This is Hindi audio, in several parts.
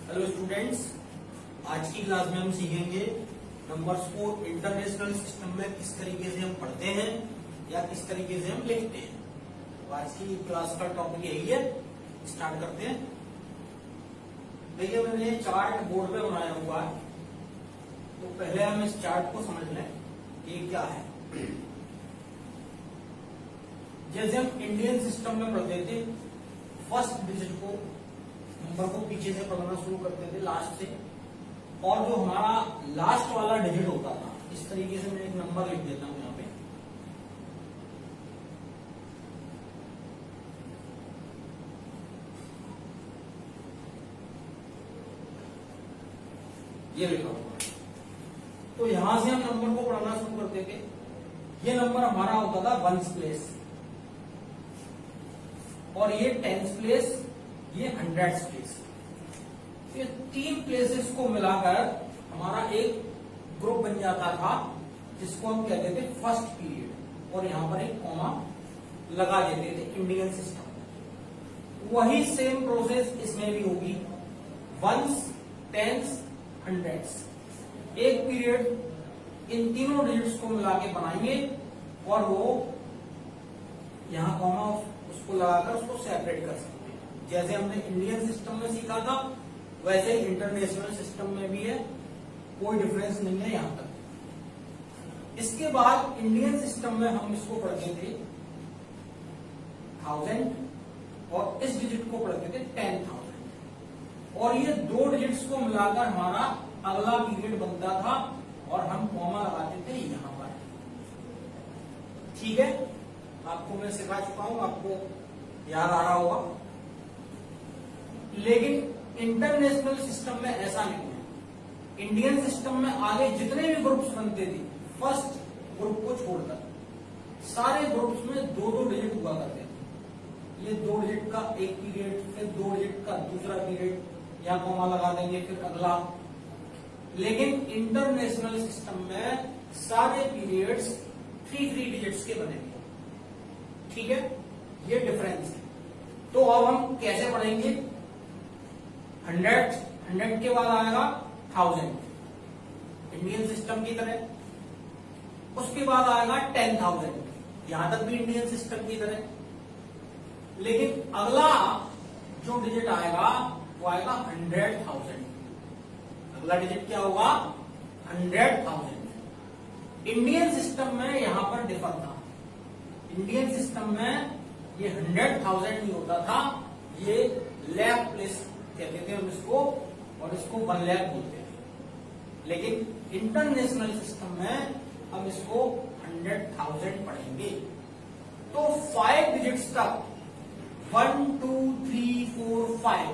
हेलो स्टूडेंट्स, आज की क्लास में हम सीखेंगे नंबर्स को इंटरनेशनल सिस्टम में किस तरीके से हम पढ़ते हैं या किस तरीके से हम लिखते हैं। तो आज की क्लास का टॉपिक यही है। स्टार्ट करते हैं। देखिए, मैंने चार्ट बोर्ड पे बनाया हुआ है, तो पहले हम इस चार्ट को समझ लें ये क्या है। जैसे हम इंडियन सिस्टम में पढ़ते थे, फर्स्ट डिजिट को नंबर को पीछे से पढ़ना शुरू करते थे लास्ट से, और जो हमारा लास्ट वाला डिजिट होता था, इस तरीके से मैं एक नंबर लिख देता हूं यहाँ पे। ये लिखा हुआ है। तो यहां से हम नंबर को पढ़ना शुरू करते थे। ये नंबर हमारा होता था वंस प्लेस, और ये टेंस प्लेस, ये हंड्रेड्स प्लेस। ये तीन प्लेसेस को मिलाकर हमारा एक ग्रुप बन जाता था, जिसको हम कहते थे फर्स्ट पीरियड, और यहां पर एक कॉमा लगा देते थे इंडियन सिस्टम। वही सेम प्रोसेस इसमें भी होगी। वंस, टेंस, हंड्रेड्स, एक पीरियड इन तीनों डिजिट्स को मिला के बनाएंगे, और वो यहां कॉमा उसको लगाकर उसको सेपरेट कर सकते हैं। जैसे हमने इंडियन सिस्टम में सीखा था, वैसे ही इंटरनेशनल सिस्टम में भी है, कोई डिफरेंस नहीं है यहां तक। इसके बाद इंडियन सिस्टम में हम इसको पढ़ते थे 1000, और इस डिजिट को पढ़ते थे 10,000, और ये दो डिजिट्स को मिलाकर हमारा अगला पीरियड बनता था, और हम कॉमा लगाते थे यहां पर। ठीक है, आपको मैं सिखा चुका हूं, आपको याद आ रहा होगा। लेकिन इंटरनेशनल सिस्टम में ऐसा नहीं है। इंडियन सिस्टम में आगे जितने भी ग्रुप्स बनते थे, फर्स्ट ग्रुप को छोड़कर सारे ग्रुप्स में दो दो डिजिट हुआ करते थे। ये दो डिजिट का एक पीरियड, फिर दो डिजिट का दूसरा पीरियड, या कॉमा लगा देंगे फिर अगला। लेकिन इंटरनेशनल सिस्टम में सारे पीरियड्स 3 डिजिट्स के बनेंगे। ठीक है, ये डिफरेंस है। तो अब हम कैसे पढ़ेंगे? 100 के बाद आएगा 1000 इंडियन सिस्टम की तरह, उसके बाद आएगा 10,000, यहां तक भी इंडियन सिस्टम की तरह। लेकिन अगला जो डिजिट आएगा वो आएगा 100,000। अगला डिजिट क्या होगा? 100,000। इंडियन सिस्टम में यहां पर डिफर था। इंडियन सिस्टम में ये 100,000 नहीं होता था, ये लैख प्लेस कहते थे हम इसको, और इसको 1 लाख बोलते थे। लेकिन इंटरनेशनल सिस्टम में हम इसको 100,000 पढ़ेंगे। तो 5 डिजिट्स तक 1 2 3 4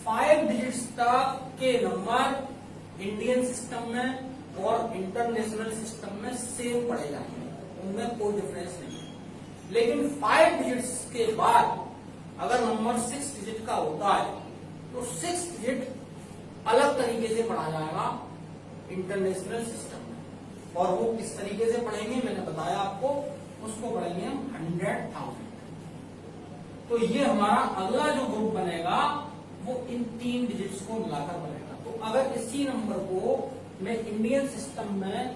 5 डिजिट्स तक के नंबर इंडियन सिस्टम में और इंटरनेशनल सिस्टम में सेम पढ़े जाएंगे, उनमें कोई डिफरेंस नहीं है। लेकिन 5 डिजिट्स के बाद अगर नंबर 6 डिजिट का होता है, तो 6 डिजिट अलग तरीके से पढ़ा जाएगा इंटरनेशनल सिस्टम में। और वो किस तरीके से पढ़ेंगे मैंने बताया आपको, उसको पढ़ेंगे हम 100,000। तो ये हमारा अगला जो ग्रुप बनेगा वो इन 3 डिजिट्स को मिलाकर बनेगा। तो अगर इसी नंबर को मैं इंडियन सिस्टम में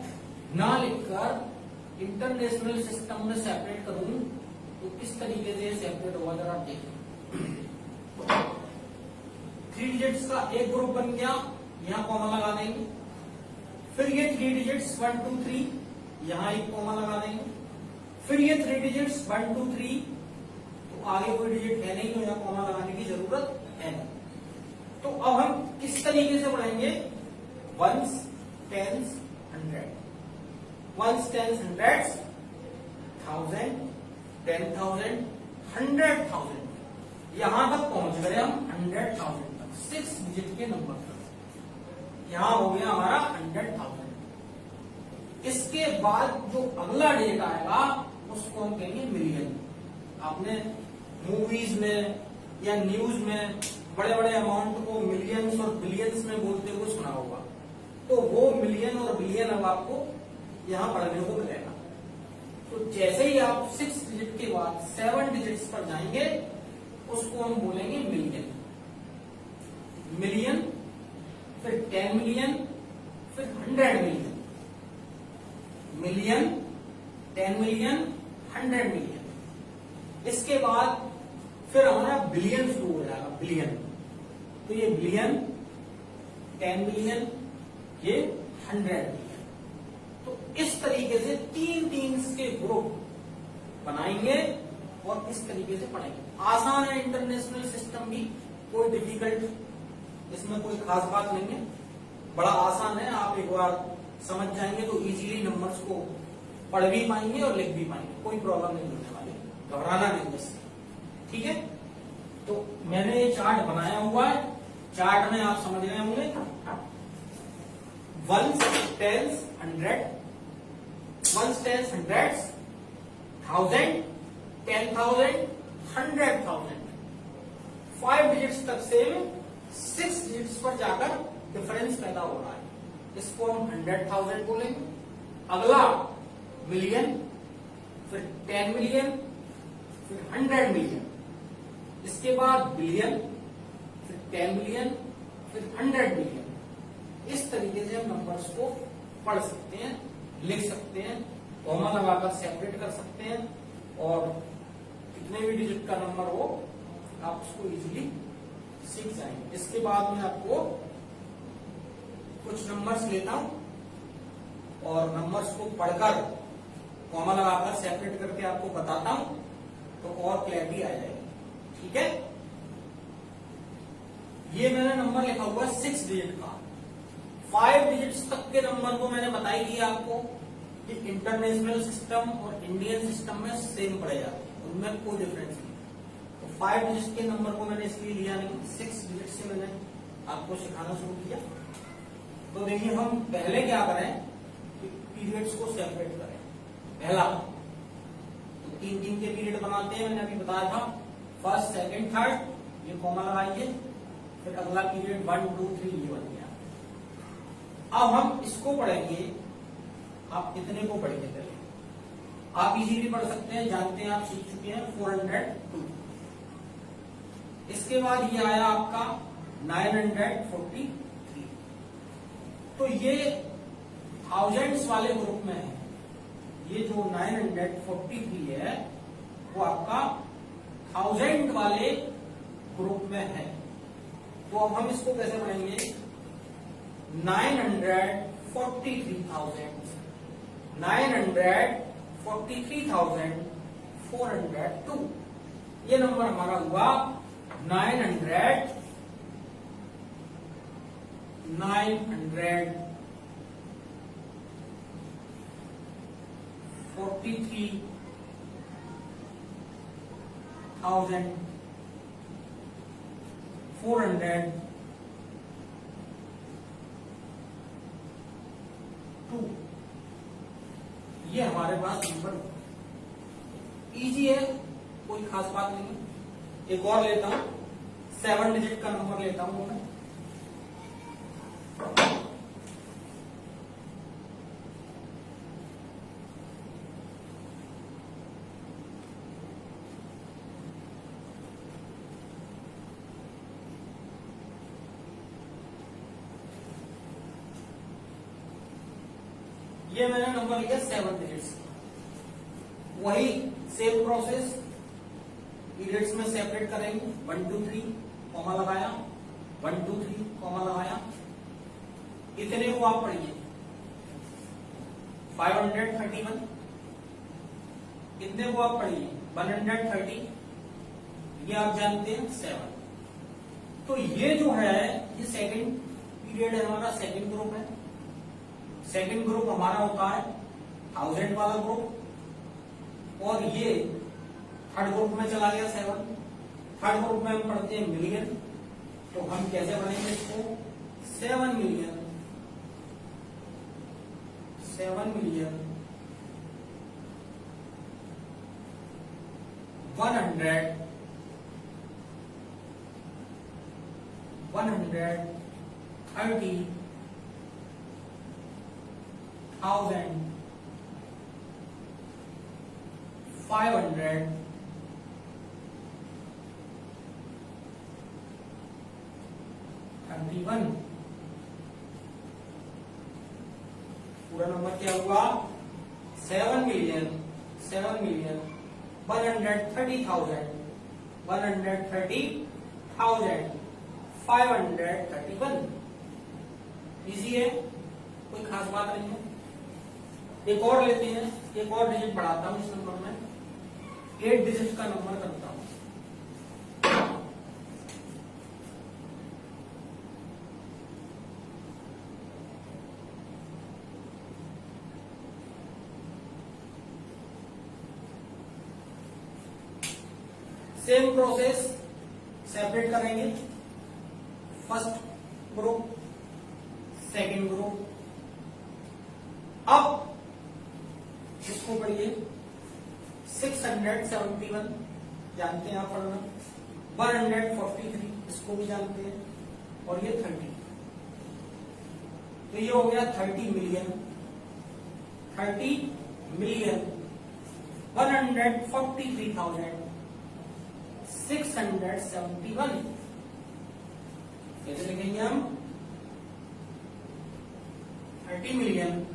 ना लिखकर इंटरनेशनल सिस्टम में सेपरेट करूं, तो किस तरीके से सेपरेट होगा जरा देखिए। 3 डिजिट्स का एक ग्रुप बन गया, यहां कॉमा लगा देंगे। फिर ये 3 डिजिट्स 1 2 3, यहां एक कॉमा लगा देंगे। फिर ये 3 डिजिट्स 1 2 3, तो आगे कोई डिजिट है नहीं, तो यहां कॉमा लगाने की जरूरत है नहीं। तो अब हम किस तरीके से पढ़ेंगे? Ones, tens, 100, ones, tens, hundreds, 1000, 10,000, 100,000, यहां तक पहुंच गए हम 100,000 तक, 6 डिजिट के नंबर तक। यहां हो गया हमारा 100,000। इसके बाद जो अगला डिजिट आएगा उसको हम कहेंगे मिलियन। आपने मूवीज में या न्यूज में बड़े बड़े अमाउंट को मिलियंस और बिलियंस में बोलते हुए सुना होगा, तो वो मिलियन और बिलियन अब आपको यहां पढ़ने को मिलेगा। तो जैसे ही आप 6 डिजिट के बाद 7 डिजिट्स पर जाएंगे, उसको हम बोलेंगे मिलियन। मिलियन बिलियन शुरू हो जाएगा, बिलियन। तो ये बिलियन, 10 बिलियन, ये 100 बिलियन। तो इस तरीके से तीन के ग्रुप बनाएंगे और इस तरीके से पढ़ेंगे। आसान है इंटरनेशनल सिस्टम भी, कोई डिफिकल्ट इसमें कोई खास बात नहीं है, बड़ा आसान है। आप एक बार समझ जाएंगे तो इजीली नंबर्स को पढ़ भी पाएंगे और लिख भी पाएंगे, कोई प्रॉब्लम नहीं होने वाली, घबराना नहीं बस। ठीक है, तो मैंने ये चार्ट बनाया हुआ है, चार्ट में आप समझ रहे होंगे। 1s, 10s, 100, 1s, 10s, 100s, 1000, 10,000, 100,000, 5 digits तक से 6 डिजिट्स पर जाकर डिफरेंस पैदा हो रहा है, इसको हम 100,000 बोलेंगे। अगला मिलियन, फिर 10 मिलियन, फिर 100 मिलियन, इसके बाद बिलियन, फिर 10 मिलियन, फिर 100 मिलियन। इस तरीके से हम नंबर्स को पढ़ सकते हैं, लिख सकते हैं, कॉमा लगाकर सेपरेट कर सकते हैं, और कितने भी डिजिट का नंबर हो आप उसको इजीली सीख जाएंगे। इसके बाद में आपको कुछ नंबर्स लेता हूं और नंबर्स को पढ़कर कॉमा लगाकर सेपरेट करके आपको बताता हूं, तो और क्लैरिटी आ जाएगी। ठीक है, ये मैंने नंबर लिखा हुआ है 6 डिजिट का। 5 डिजिट्स तक के नंबर को मैंने बताई दिया आपको कि इंटरनेशनल सिस्टम और इंडियन सिस्टम में सेम पड़े जाते हैं, उनमें कोई डिफरेंस नहीं। तो 5 डिजिट के नंबर को मैंने इसलिए लिया नहीं, 6 डिजिट से मैंने आपको सिखाना शुरू किया। तो देखिए, हम पहले क्या करें कि पीरियड्स को सेपरेट करें। पहला तो 3 के पीरियड बनाते हैं, मैंने अभी बताया था, फर्स्ट, सेकंड, थर्ड, ये कॉमा लगाइए, फिर अगला पीरियड 1, 2, 3 ये बन गया। अब हम इसको पढ़ेंगे, आप कितने को पढ़ेंगे पहले आप इजीली पढ़ सकते हैं, जानते हैं, आप सीख चुके हैं, 402। इसके बाद ये आया आपका 943। तो ये थाउजेंड्स वाले ग्रुप में है, ये जो 943 है वो आपका 1000 वाले ग्रुप में है। तो अब हम इसको कैसे पढ़ेंगे, 943,402, ये नंबर हमारा हुआ 943,402, ये हमारे पास नंबर इजी है, कोई खास बात नहीं। एक और लेता हूं, 7 डिजिट का नंबर लेता हूं मैं। ये मैंने नंबर लिया 7 डिजिट्स। वही सेम प्रोसेस, पीरियड्स में सेपरेट करेंगे। 1, 2, 3 कॉमा लगाया, 1, 2, 3 कॉमा लगाया। इतने को आप पढ़िए, 531। कितने को आप पढ़िए, 130। ये आप जानते हैं 7। तो ये जो है, ये सेकंड पीरियड है हमारा, सेकंड ग्रुप है। सेकंड ग्रुप हमारा होता है 1000 वाला ग्रुप, और ये थर्ड ग्रुप में चला गया 7। थर्ड ग्रुप में हम पढ़ते हैं मिलियन, तो हम कैसे पढ़ेंगे इसको, 7 मिलियन, 7 मिलियन 100, 130,000, 500, 31। पूरा नंबर क्या हुआ, 7 मिलियन 130,000, 130,000 531। इजी है, कोई खास बात नहीं है। एक और लेते हैं, एक और डिजिट बढ़ाता हूं इस नंबर में, 8 डिजिट का नंबर करता हूं। सेम प्रोसेस सेपरेट करेंगे, फर्स्ट ग्रुप, सेकंड ग्रुप। अब इसको पढ़िए, 671 जानते हैं आप पढ़ना, 143 इसको भी जानते हैं, और ये 30, तो ये हो गया 30 मिलियन 143,671। कैसे लिखेंगे हम? 30 मिलियन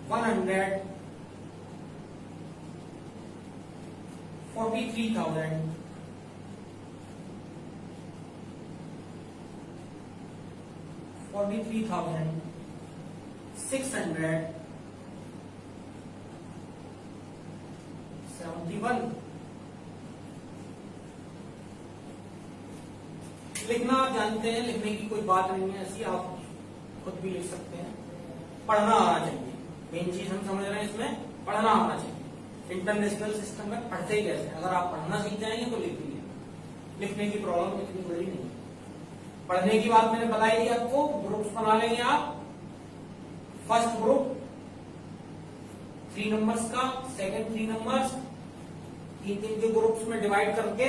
43,671 लिखना आप जानते हैं, लिखने की कोई बात नहीं है ऐसी, आप खुद भी लिख सकते हैं। पढ़ना आना चाहिए, मेन चीज हम समझ रहे हैं इसमें, पढ़ना आना चाहिए। इंटरनेशनल सिस्टम में पढ़ते ही कैसे, अगर आप पढ़ना सीख जाएंगे तो लिख लेंगे, लिखने की प्रॉब्लम इतनी बड़ी नहीं है। पढ़ने की बात मैंने बताई थी आपको, ग्रुप्स बना लेंगे आप। फर्स्ट ग्रुप 3 नंबर्स का, सेकंड 3 नंबर्स, 3 के ग्रुप्स में डिवाइड करके,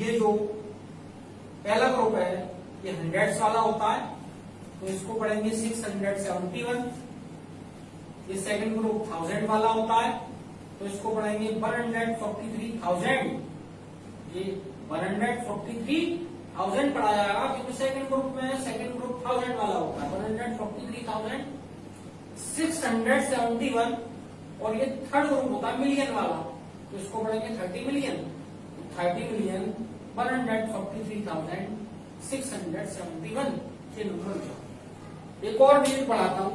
ये जो पहला ग्रुप है ये हंड्रेड्स वाला होता है, तो इसको पढ़ेंगे 671। ये सेकंड ग्रुप 1000 वाला होता है, तो इसको पढ़ेंगे 143,000। ये 143,000 पढ़ा जाएगा क्योंकि सेकंड ग्रुप में, सेकंड ग्रुप 1000 वाला होता है। 143,671, और ये थर्ड ग्रुप होता है मिलियन वाला, तो इसको पढ़ेंगे 30 मिलियन 143,671 ये नंबर था। एक और डिजिट बढ़ाता हूं,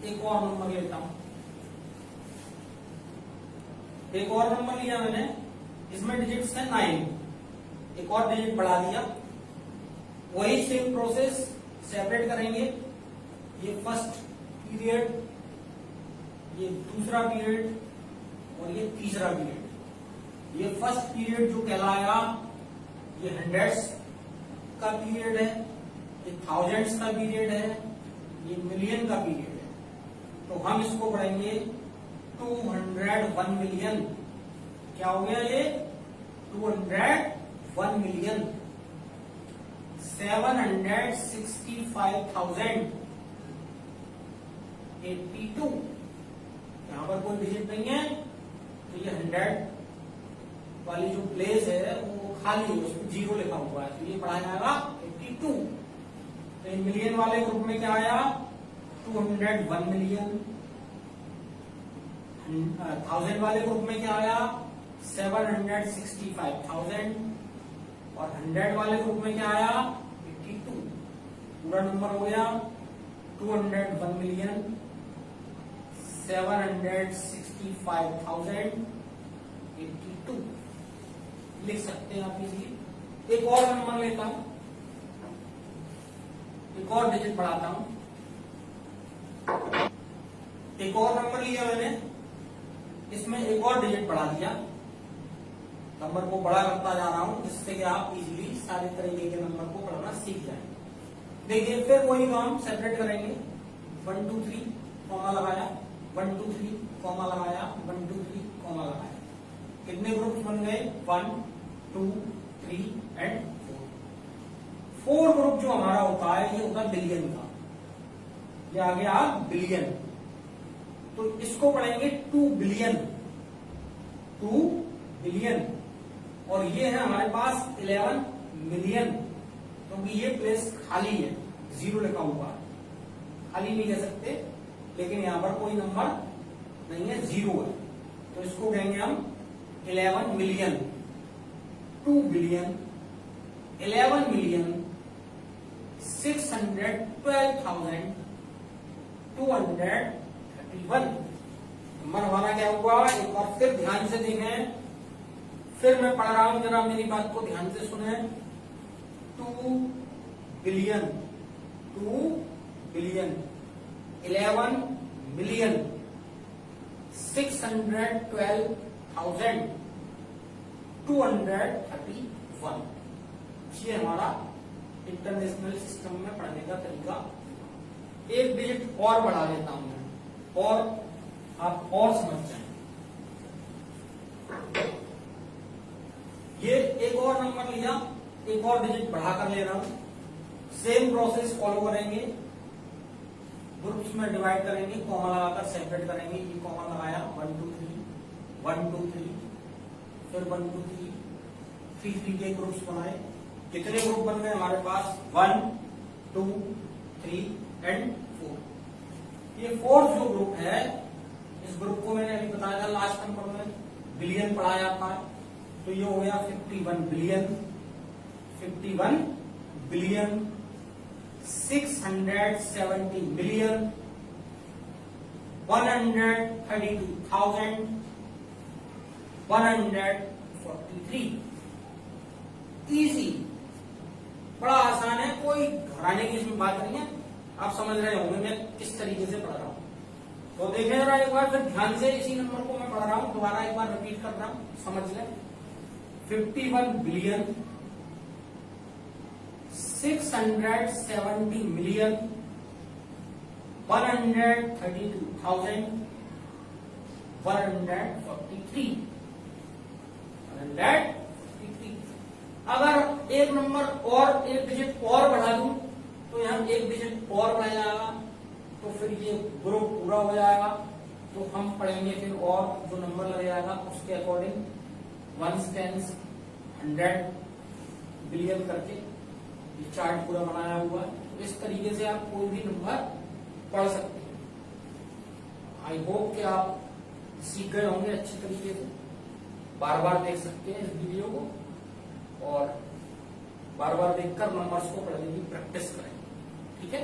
एक और नंबर लेता हूं, एक और नंबर लिया मैंने, इसमें डिजिट्स है 9, एक और डिजिट बढ़ा दिया। वही सेम प्रोसेस सेपरेट करेंगे, ये फर्स्ट पीरियड, ये दूसरा पीरियड, और ये तीसरा पीरियड। ये फर्स्ट पीरियड जो कहलाया ये हंड्रेड्स का पीरियड है, ये थाउजेंड्स का पीरियड है, ये मिलियन का पीरियड है। तो हम इसको पढ़ेंगे 201 मिलियन। क्या हो गया ये? 201 मिलियन 765,082। यहां पर कोई डिजिट नहीं है, तो ये 100 वाली जो प्लेस है वो खाली है, उसमें 0 लिखा हुआ है, तो ये पढ़ा जाएगा 82। तो मिलियन वाले ग्रुप में क्या आया? 201 मिलियन। 1000 वाले ग्रुप में क्या आया? 765,000। और 100 वाले ग्रुप में क्या आया? 82। पूरा नंबर हो गया 201 मिलियन 765,082। लिख सकते हैं आप इजीली। एक और नंबर लेता हूं, एक और डिजिट बढ़ाता हूं, एक और नंबर लिया मैंने, इसमें एक और डिजिट बढ़ा दिया, नंबर को बड़ा करता जा रहा हूं जिससे कि आप इजीली सारे तरीके के नंबर को पढ़ना सीख जाएं। देखिए फिर वही काम सेपरेट करेंगे, 1 2 3 कॉमा लगाया, 1 2 3 कॉमा लगाया, 1 2 3 कॉमा लगाया। कितने ग्रुप्स बन गए? 1 2 3 एंड 4 ग्रुप जो हमारा होता है ये होता है बिलियन का, ये आ गया बिलियन, तो इसको पढ़ेंगे 2 बिलियन 2 बिलियन। और ये है हमारे पास 11 मिलियन, क्योंकि ये प्लेस खाली है, 0 लिखा हुआ है, खाली नहीं कह सकते, लेकिन यहां पर कोई नंबर नहीं है, 0 है, तो तो इसको कहेंगे हम 11 मिलियन, 2 बिलियन, 11 मिलियन 612,231। नंबर हमारा क्या हुआ? एक बार फिर ध्यान से देखें, फिर मैं पढ़ रहा हूं, जरा मेरी बात को ध्यान से सुने। 2 बिलियन, 2 बिलियन 11 मिलियन 612,231। ये हमारा इंटरनेशनल सिस्टम में पढ़ने का तरीका। एक डिजिट और बढ़ा लेता हूं मैं, और आप और समझ जाएं। ये एक और नंबर लिया, एक और डिजिट बढ़ा कर ले रहा हूं। सेम प्रोसेस फॉलो करेंगे, ग्रुप्स में डिवाइड करेंगे, कॉमा लगाकर सेपरेट करेंगे। ये कॉमा लगाया 1 2 3, 1 2 3, फिर 1 2 3, 3 3 के ग्रुप्स बनाए। कितने ग्रुप बन गए हमारे पास? 1 2 3 एंड 4। ये फोर्थ जो ग्रुप है, इस ग्रुप को मैंने अभी बताया था लास्ट नंबर में, बिलियन पढ़ाया था। तो ये हो गया 51 बिलियन, 51 बिलियन 670 मिलियन 132,143। इजी, बड़ा आसान है, कोई घबराने की इसमें बात नहीं है। आप समझ रहे होंगे मैं किस तरीके से पढ़ रहा हूं। तो देखें जरा एक बार फिर ध्यान से, इसी नंबर को मैं पढ़ रहा हूं, दोबारा एक बार रिपीट कर रहा हूं, समझ लें। 51 बिलियन 670 मिलियन 132,143। अगर एक नंबर और एक डिजिट और बढ़ा दूं तो यहां एक डिजिट और बढ़ जाएगा, तो फिर ये ग्रुप पूरा हो जाएगा। तो हम पढ़ेंगे फिर, और जो नंबर लग जाएगा उसके अकॉर्डिंग 1 10 100 बिलियन करके ये चार्ट पूरा बनाया हुआ है। तो इस तरीके से आप कोई भी नंबर पढ़ सकते हैं। आई होप कि आप सीख गए होंगे अच्छी तरीके से। बार बार देख सकते हैं इस वीडियो को, और बार बार देखकर नंबर्स को पढ़ने की प्रैक्टिस करें। ठीक है।